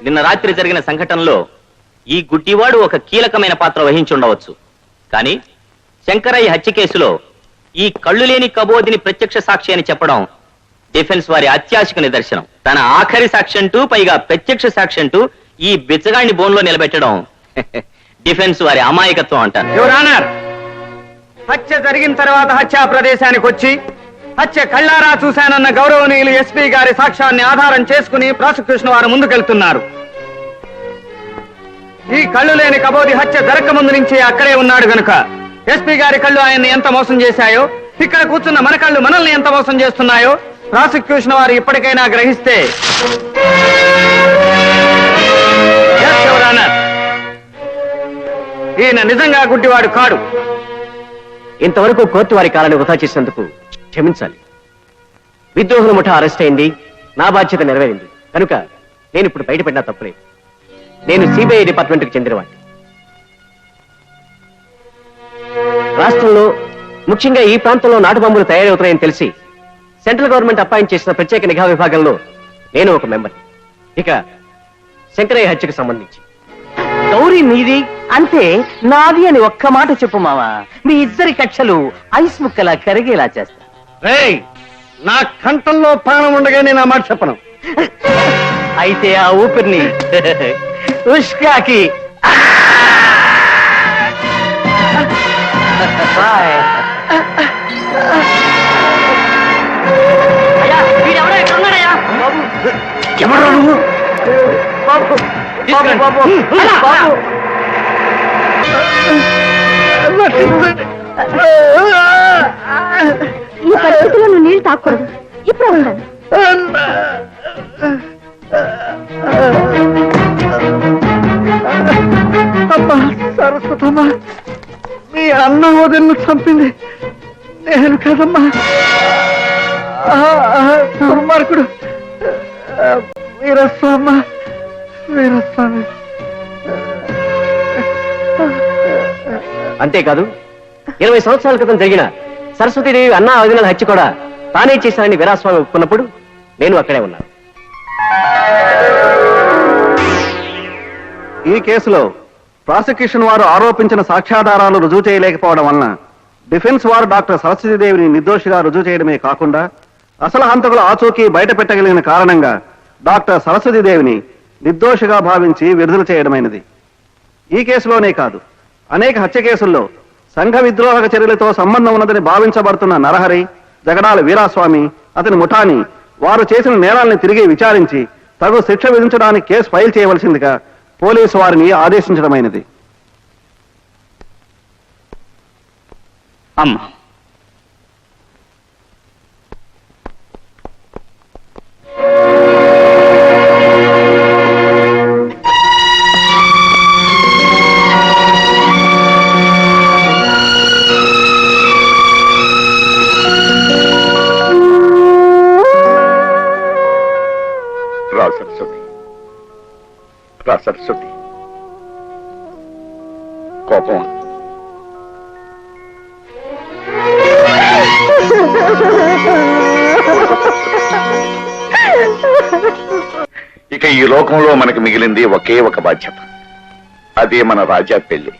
నిన్న రాత్రి జరిగిన సంఘటనలో ఈ గుడ్డివాడు ఒక కీలకమైన పాత్ర వహించి ఉండవచ్చు. కానీ శంకరయ్య హత్య కేసులో ఈ కళ్ళు లేని కబోదిని ప్రత్యక్ష సాక్షి అని చెప్పడం డిఫెన్స్ వారి అత్యాశకు నిదర్శనం. తన ఆఖరి సాక్షి అంటూ, పైగా ప్రత్యక్ష సాక్షి అంటూ ఈ బిచ్చగాడిని బోన్లో నిలబెట్టడం డిఫెన్స్ వారి అమాయకత్వం అంటారు. యువర్ ఆనర్, హత్య జరిగిన తర్వాత హత్యా ప్రదేశానికి వచ్చి హత్య కళ్ళారా చూశానన్న గౌరవనీయులు ఎస్పీ గారి సాక్ష్యాన్ని ఆధారం చేసుకుని ప్రాసిక్యూషన్ వారు ముందుకెళ్తున్నారు. ఈ కళ్ళు లేని కబోది హత్య జరగక ముందు నుంచి అక్కడే ఉన్నాడు గనుక ఎస్పీ గారి కళ్ళు ఆయన్ని ఎంత మోసం చేశాయో, ఇక్కడ కూర్చున్న మన కళ్ళు మనల్ని ఎంత మోసం చేస్తున్నాయో ప్రాసిక్యూషన్ వారు ఇప్పటికైనా గ్రహిస్తే యువర్ ఆనర్, ఈయన నిజంగా గుడ్డివాడు కాడు. ఇంతవరకు కోర్టు వారి కాలాన్ని వృధా చేసినందుకు క్షమించాలి. విద్రోహుల ముఠా అరెస్ట్ అయింది, నా బాధ్యత నెరవేరింది కనుక నేను ఇప్పుడు బయటపడినా తప్పులేదు. నేను సిబిఐ డిపార్ట్మెంట్కి చెందినవాడిని. రాష్ట్రంలో ముఖ్యంగా ఈ ప్రాంతంలో నాటు బాంబులు తయారవుతాయని తెలిసి సెంట్రల్ గవర్నమెంట్ అపాయింట్ చేసిన ప్రత్యేక నిఘా విభాగంలో నేను ఒక మెంబర్. ఇక శంకరయ్య హత్యకు సంబంధించి గౌరీ మీది అంటే నాది అని ఒక్క మాట చెప్పు మావా, మీ ఇద్దరి కక్షలు ఐస్ ముక్కలా కరిగేలా చేస్తా. రేయ్, నా కంఠంలో ప్రాణం ఉండగా నేను ఆ మాట చెప్పను. అయితే ఆ ఊపిరిని ఉష్కాకి ఎవరు నువ్వు? ఈ పరిస్థితిలో నువ్వు నీళ్ళు తాకూడదు. ఇప్పుడు ఉండాలి. అమ్మా సరస్వతమ్మా, మీ అన్న వదిలిని చంపింది నేను కదమ్మా. దుర్మార్గుడు వీరస్వామి, వీరస్వామి. అంతేకాదు 20 సంవత్సరాల క్రితం జరిగిన సరస్వతీదేవి అన్నా వదినల హత్య కూడా తానే చేశానని వీరాస్వామి ఒప్పుకున్నప్పుడు నేను అక్కడే ఉన్నాను. ఈ కేసులో ప్రాసిక్యూషన్ వారు ఆరోపించిన సాక్ష్యాధారాలు రుజువు చేయలేకపోవడం వలన డిఫెన్స్ వారు డాక్టర్ సరస్వతీదేవిని నిర్దోషిగా రుజువు చేయడమే కాకుండా అసలు హంతకుల ఆచూకీ బయట పెట్టగలిగిన కారణంగా డాక్టర్ సరస్వతీదేవిని నిర్దోషిగా భావించి విడుదల చేయడమైనది. ఈ కేసులోనే కాదు, అనేక హత్య కేసుల్లో సంఘ విద్రోహక చర్యలతో సంబంధం ఉన్నదని భావించబడుతున్న నరహరి, జగడాల వీరాస్వామి, అతని ముఠాని వారు చేసిన నేరాల్ని తిరిగి విచారించి తగు శిక్ష విధించడానికి కేసు ఫైల్ చేయవలసిందిగా పోలీసు వారిని ఆదేశించడమైనది. అమ్మా, రా సరస్వతి, కోపం ఇక ఈ లోకంలో మనకు మిగిలింది ఒకే ఒక బాధ్యత, అదే మన రాజా పెళ్లి.